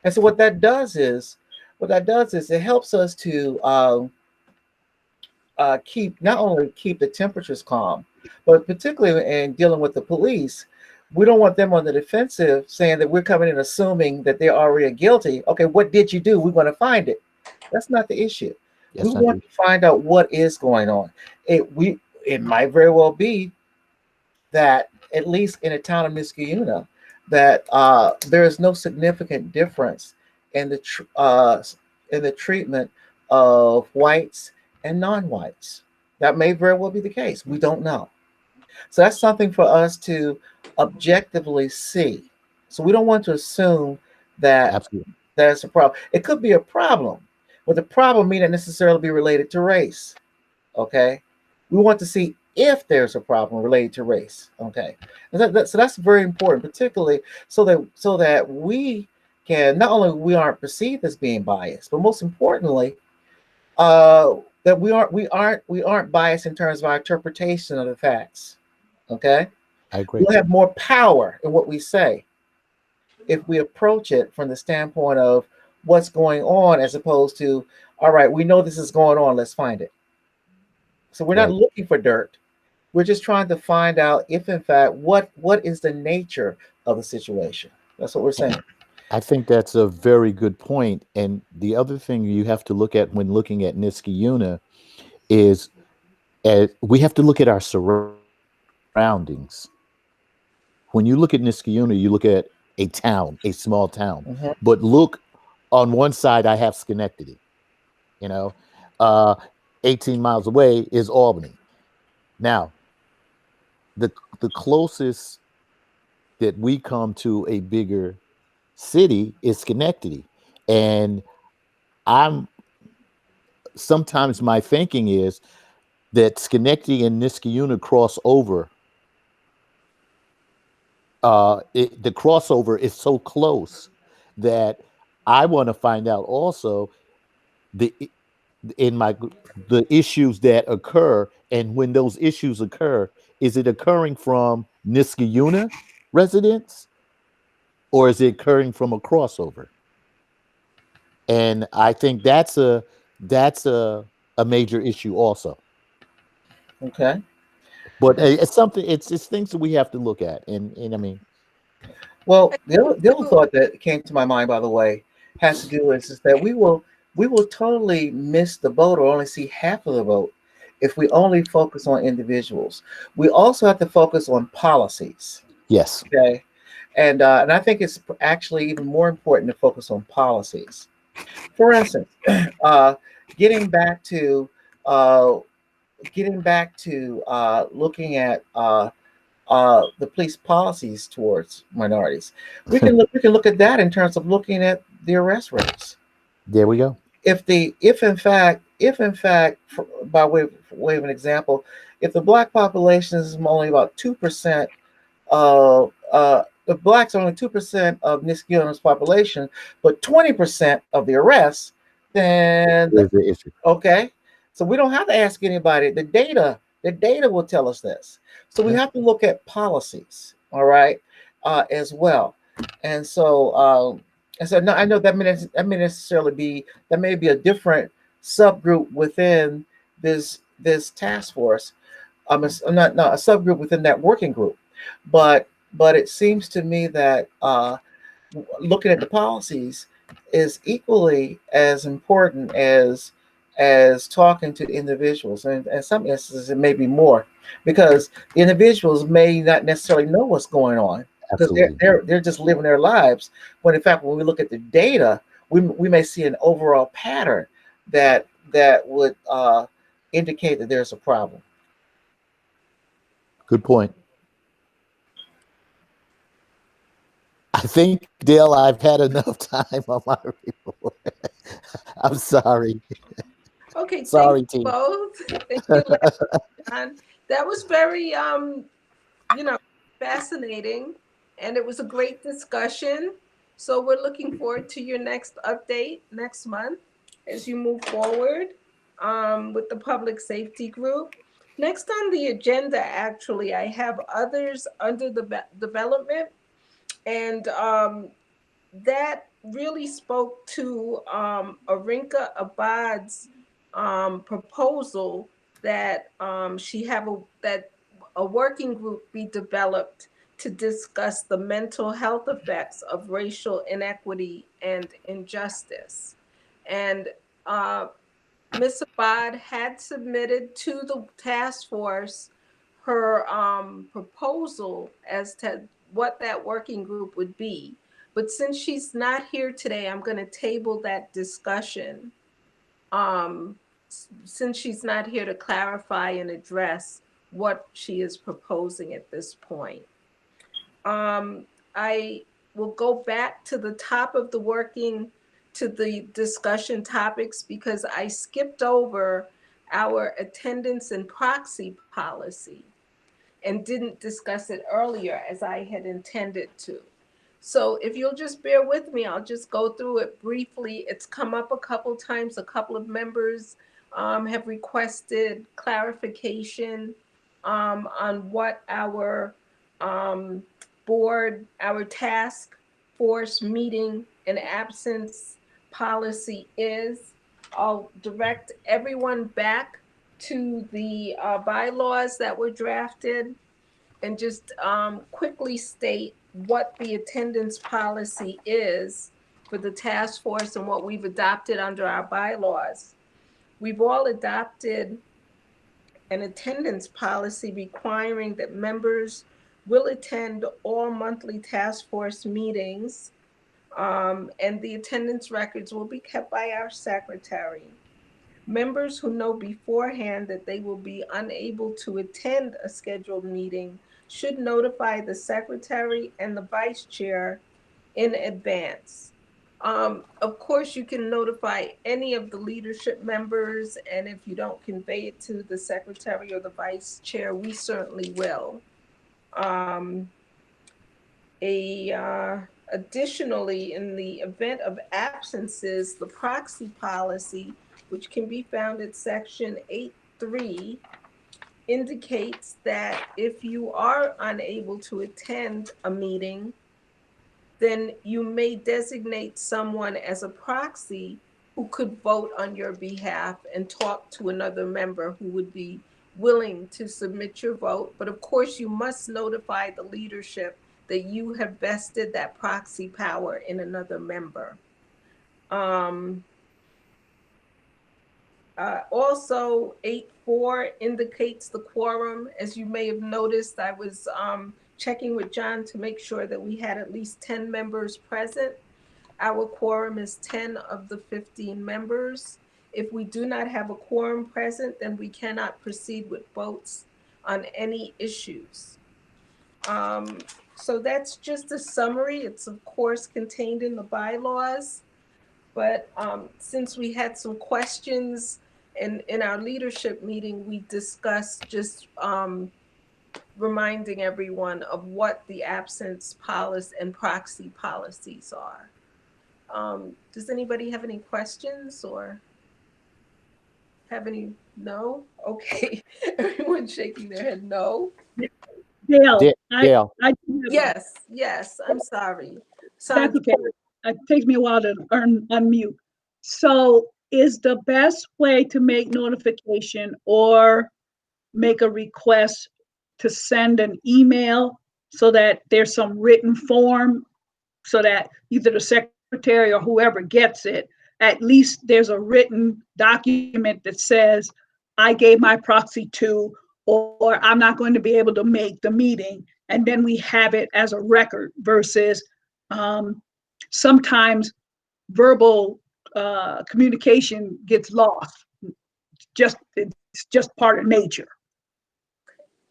and so what that does is it helps us to not only keep the temperatures calm, but particularly in dealing with the police, we don't want them on the defensive saying that we're coming in assuming that they're already guilty. Okay, what did you do? We're going to find it. That's not the issue. We want to find out what is going on. It might very well be that at least in the town of Niskayuna, that there is no significant difference in the treatment of whites and non-whites. That may very well be the case. We don't know. So that's something for us to objectively see. So we don't want to assume that that's a problem. It could be a problem, but the problem may not necessarily be related to race. Okay, we want to see if there's a problem related to race. Okay, so that's very important, particularly so that we can not only we aren't perceived as being biased, but most importantly, that we aren't biased in terms of our interpretation of the facts. Okay, I agree. we'll have more power in what we say if we approach it from the standpoint of what's going on, as opposed to, all right, we know this is going on, let's find it. So we're not looking for dirt. We're just trying to find out if, in fact, what is the nature of the situation. That's what we're saying. I think that's a very good point. And the other thing you have to look at when looking at Niskayuna is we have to look at our surroundings. When you look at Niskayuna, you look at a town, a small town. Mhm. But look, on one side, I have Schenectady. 18 miles away is Albany. Now, the closest that we come to a bigger city is Schenectady. And sometimes my thinking is that Schenectady and Niskayuna cross over. The crossover is so close that I want to find out also the issues that occur, and when those issues occur, is it occurring from Niskayuna residents or is it occurring from a crossover? And I think that's a major issue also. Okay. But it's something. It's things that we have to look at, and I mean, Well, the other thought that came to my mind, by the way, has to do with is that we will totally miss the boat or only see half of the boat if we only focus on individuals. We also have to focus on policies. yes, Okay, and I think it's actually even more important to focus on policies. For instance, getting back to uh, looking at the police policies towards minorities. We can look at that in terms of looking at the arrest rates. there we go. If in fact, by way of an example, if the black population is only about 2% of the blacks are only 2% of Niskayuna's population, but 20% of the arrests, then There's the issue. okay. So we don't have to ask anybody. The data will tell us this. So we have to look at policies, all right, as well. And so no, I know that may be a different subgroup within this task force. It's not a subgroup within that working group, but it seems to me that looking at the policies is equally as important as talking to individuals, and in some instances it may be more, because the individuals may not necessarily know what's going on because they're just living their lives, when in fact when we look at the data, we may see an overall pattern that would indicate that there's a problem. Good point. I think, Dale, I've had enough time on my report. I'm sorry. Okay, thank Sorry, you team. both. Thank you, Larry, John. That was very, fascinating, and it was a great discussion. So we're looking forward to your next update next month as you move forward with the public safety group. Next on the agenda, actually, I have others under the development, and that really spoke to Arinka Abad's proposal that she have that a working group be developed to discuss the mental health effects of racial inequity and injustice. And Ms. Abad had submitted to the task force her proposal as to what that working group would be. But since she's not here today, I'm going to table that discussion since she's not here to clarify and address what she is proposing at this point. I will go back to the top of the discussion topics because I skipped over our attendance and proxy policy and didn't discuss it earlier as I had intended to. So if you'll just bear with me, I'll just go through it briefly. It's come up a couple times. A couple of members have requested clarification on what our our task force meeting and absence policy is. I'll direct everyone back to the bylaws that were drafted and just quickly state what the attendance policy is for the task force and what we've adopted under our bylaws. We've all adopted an attendance policy requiring that members will attend all monthly task force meetings, and the attendance records will be kept by our secretary. Members who know beforehand that they will be unable to attend a scheduled meeting should notify the secretary and the vice chair in advance. Of course, you can notify any of the leadership members, and if you don't convey it to the secretary or the vice chair, we certainly will. Additionally, in the event of absences, the proxy policy, which can be found at section 8.3, indicates that if you are unable to attend a meeting, then you may designate someone as a proxy who could vote on your behalf and talk to another member who would be willing to submit your vote. But of course, you must notify the leadership that you have vested that proxy power in another member. Also, 8.4 indicates the quorum. As you may have noticed, I was checking with John to make sure that we had at least 10 members present. Our quorum is 10 of the 15 members. If we do not have a quorum present, then we cannot proceed with votes on any issues. So that's just a summary. It's of course contained in the bylaws, but since we had some questions in our leadership meeting, we discussed just reminding everyone of what the absence policy and proxy policies are. Does anybody have any questions or have any? No? Okay. Everyone's shaking their head no. Dale, Dale. Yes, I'm sorry. That's okay. It takes me a while to unmute. So is the best way to make notification or make a request to send an email so that there's some written form so that either the secretary or whoever gets it, at least there's a written document that says, I gave my proxy to, or I'm not going to be able to make the meeting. And then we have it as a record versus sometimes verbal communication gets lost. It's just part of nature.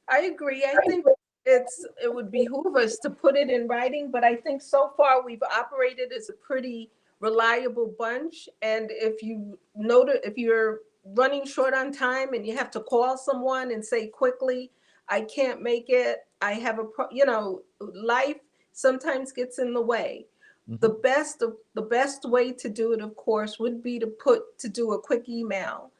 I agree. I think it would behoove us to put it in writing, but I think so far we've operated as a pretty reliable bunch. And if you notice, if you're running short on time and you have to call someone and say quickly, I can't make it, I have life sometimes gets in the way. The best way to do it, of course, would be to do a quick email.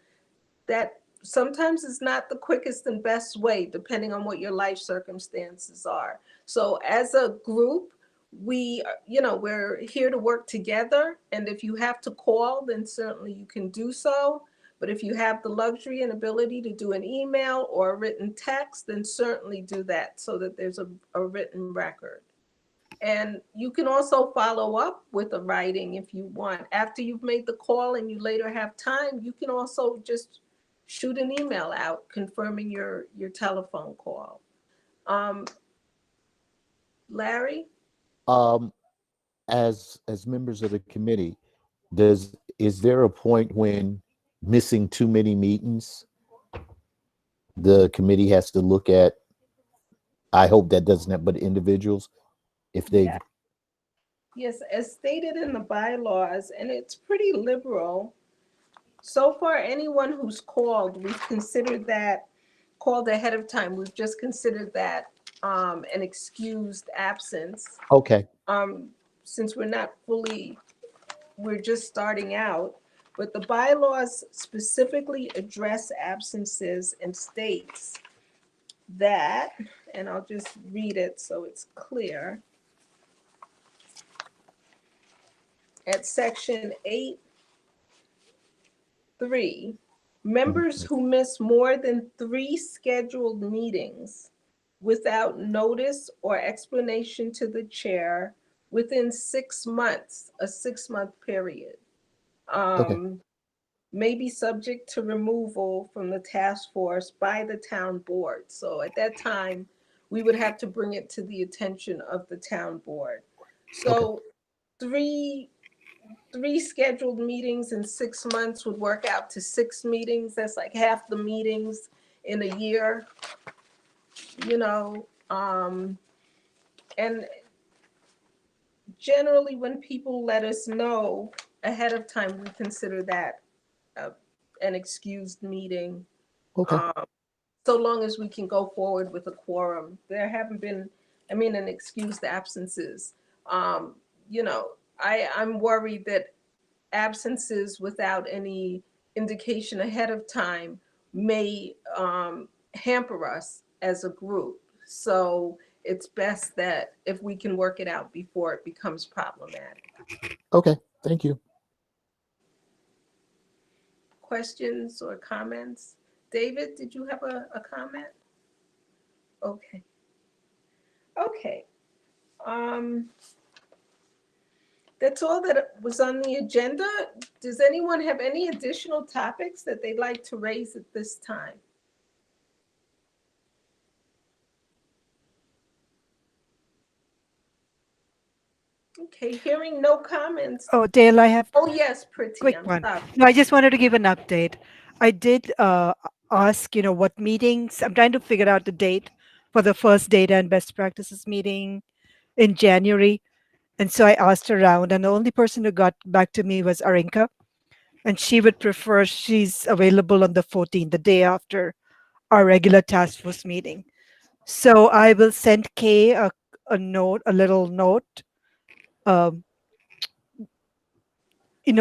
That sometimes is not the quickest and best way, depending on what your life circumstances are. So as a group, we're here to work together. And if you have to call, then certainly you can do so. But if you have the luxury and ability to do an email or a written text, then certainly do that so that there's a written record. And you can also follow up with a writing if you want. After you've made the call and you later have time, you can also just shoot an email out confirming your telephone call. Larry? Um, as members of the committee, is there a point when missing too many meetings, the committee has to look at? I hope that doesn't happen, but individuals, if they've Yes, as stated in the bylaws, and it's pretty liberal. So far, anyone who's called, we've considered that called ahead of time. We've just considered that an excused absence. okay, Since we're just starting out, but the bylaws specifically address absences and states that, and I'll just read it so it's clear. At section 8(3), members who miss more than 3 scheduled meetings without notice or explanation to the chair within 6 months, a 6-month period, may be subject to removal from the task force by the town board. So at that time, we would have to bring it to the attention of the town board. So three scheduled meetings in 6 months would work out to 6 meetings. That's like half the meetings in a year, and generally when people let us know ahead of time, we consider that an excused meeting. So long as we can go forward with a quorum. There haven't been, an excused absences. I'm worried that absences without any indication ahead of time may hamper us as a group. So it's best that if we can work it out before it becomes problematic. okay, thank you. Questions or comments? David, did you have a comment? Okay. That's all that was on the agenda. Does anyone have any additional topics that they'd like to raise at this time? Okay, hearing no comments. Oh, Dale, I have Yes, Priti, quick I'm one. sorry. No, I just wanted to give an update. I did ask, what meetings. I'm trying to figure out the date for the first data and best practices meeting in January. And so I asked around, and the only person who got back to me was Arinka. And she would prefer, she's available on the 14th, the day after our regular task force meeting. So I will send Kay a note, a little note.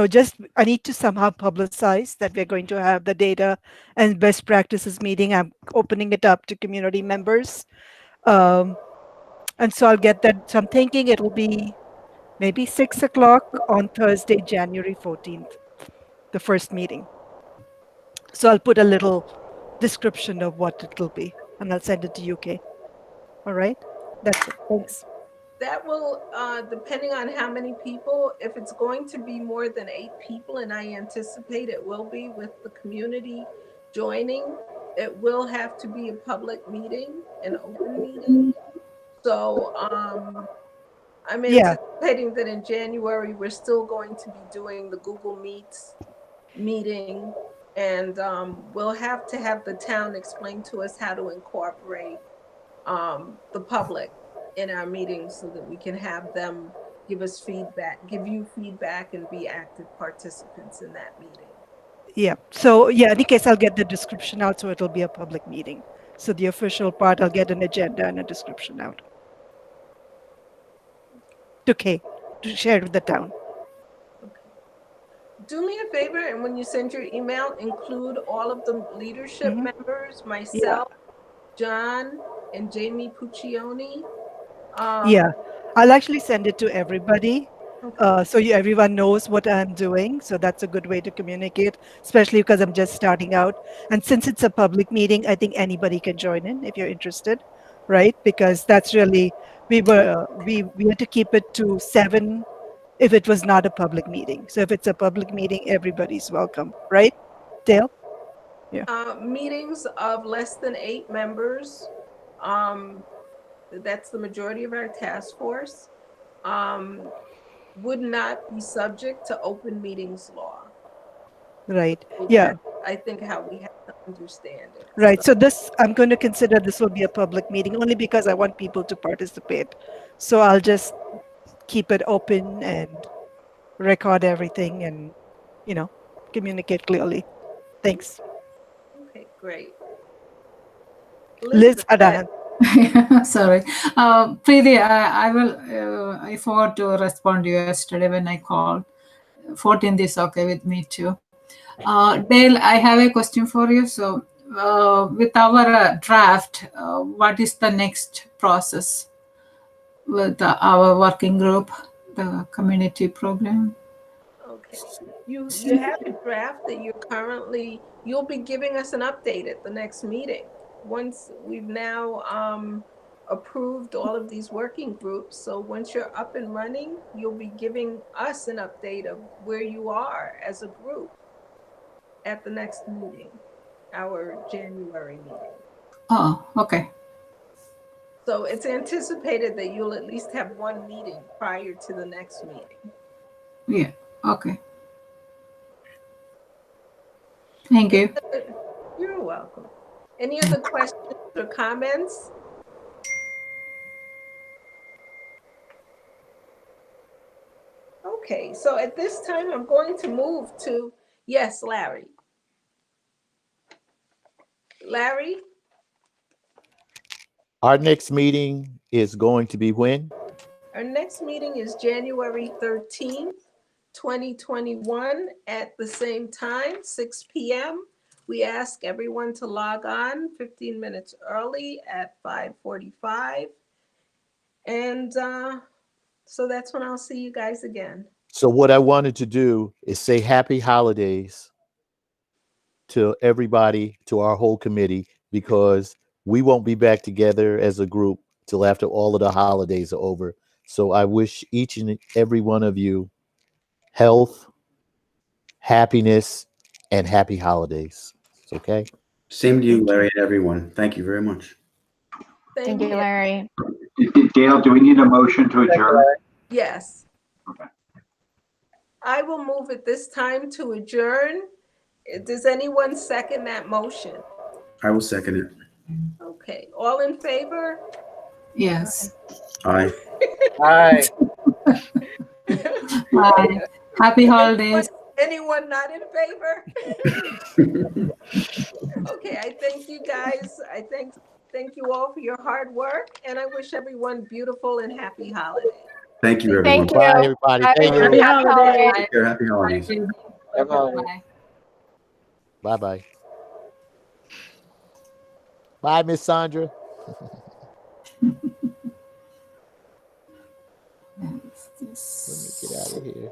Just I need to somehow publicize that we're going to have the data and best practices meeting. I'm opening it up to community members. And so I'll get that. So I'm thinking it'll be maybe 6 o'clock on Thursday, January 14th, the first meeting. So I'll put a little description of what it'll be, and I'll send it to you, Kay. All right? That's it. Thanks. That will, depending on how many people, if it's going to be more than 8 people, and I anticipate it will be with the community joining, it will have to be a public meeting, an open meeting. So I'm anticipating that in January, we're still going to be doing the Google Meets meeting, and we'll have to have the town explain to us how to incorporate the public in our meetings so that we can have them give us feedback, give you feedback, and be active participants in that meeting. Yeah. So yeah, in any case, I'll get the description out, so it'll be a public meeting. So the official part, I'll get an agenda and a description out. Okay, to share with the town. Do me a favor, and when you send your email, include all of the leadership members, myself, John, and Jamie Puccioni. Yeah, I'll actually send it to everybody. Okay. So everyone knows what I'm doing. So that's a good way to communicate, especially because I'm just starting out. And since it's a public meeting, I think anybody can join in if you're interested, right? Because that's really, we had to keep it to 7 if it was not a public meeting. So if it's a public meeting, everybody's welcome, right? Dale? Meetings of less than 8 members. That's the majority of our task force. Would not be subject to open meetings law. Right. So Yeah. that's, I think, how we have to understand it. Right. So this, I'm going to consider this will be a public meeting only because I want people to participate. So I'll just keep it open and record everything and, communicate clearly. Thanks. Okay, great. Liz Adan. Sorry. Preeti, I forgot to respond to you yesterday when I called. 14th is okay with me too. Dale, I have a question for you. So with our draft, what is the next process with our working group, the community program? Okay. You have a draft that you'll be giving us an update at the next meeting. Once we've now approved all of these working groups. So once you're up and running, you'll be giving us an update of where you are as a group at the next meeting, our January meeting. Oh, okay. So it's anticipated that you'll at least have one meeting prior to the next meeting. Yeah, okay. Thank you. You're welcome. Any other questions or comments? Okay, so at this time, I'm going to move to, yes, Larry. Larry? Our next meeting is going to be when? Our next meeting is January 13th, 2021 at the same time, 6 p.m. We ask everyone to log on 15 minutes early at 5:45. And so that's when I'll see you guys again. So what I wanted to do is say happy holidays to everybody, to our whole committee, because we won't be back together as a group till after all of the holidays are over. So I wish each and every one of you health, happiness, and happy holidays. Okay? Same to you, Larry, and everyone. Thank you very much. Thank you, Larry. Dale, do we need a motion to adjourn? Yes. Okay. I will move at this time to adjourn. Does anyone second that motion? I will second it. Okay, all in favor? Yes. Aye. Aye. Bye. Happy holidays. Anyone not in favor? Okay, I thank you guys. I thank you all for your hard work, and I wish everyone beautiful and happy holidays. Thank you, everyone. Thank you. Bye, everybody. Bye. Thank you. Happy holidays. Take care. Happy holidays. Bye. Bye-bye. Bye, Miss Sandra. Let me get out of here.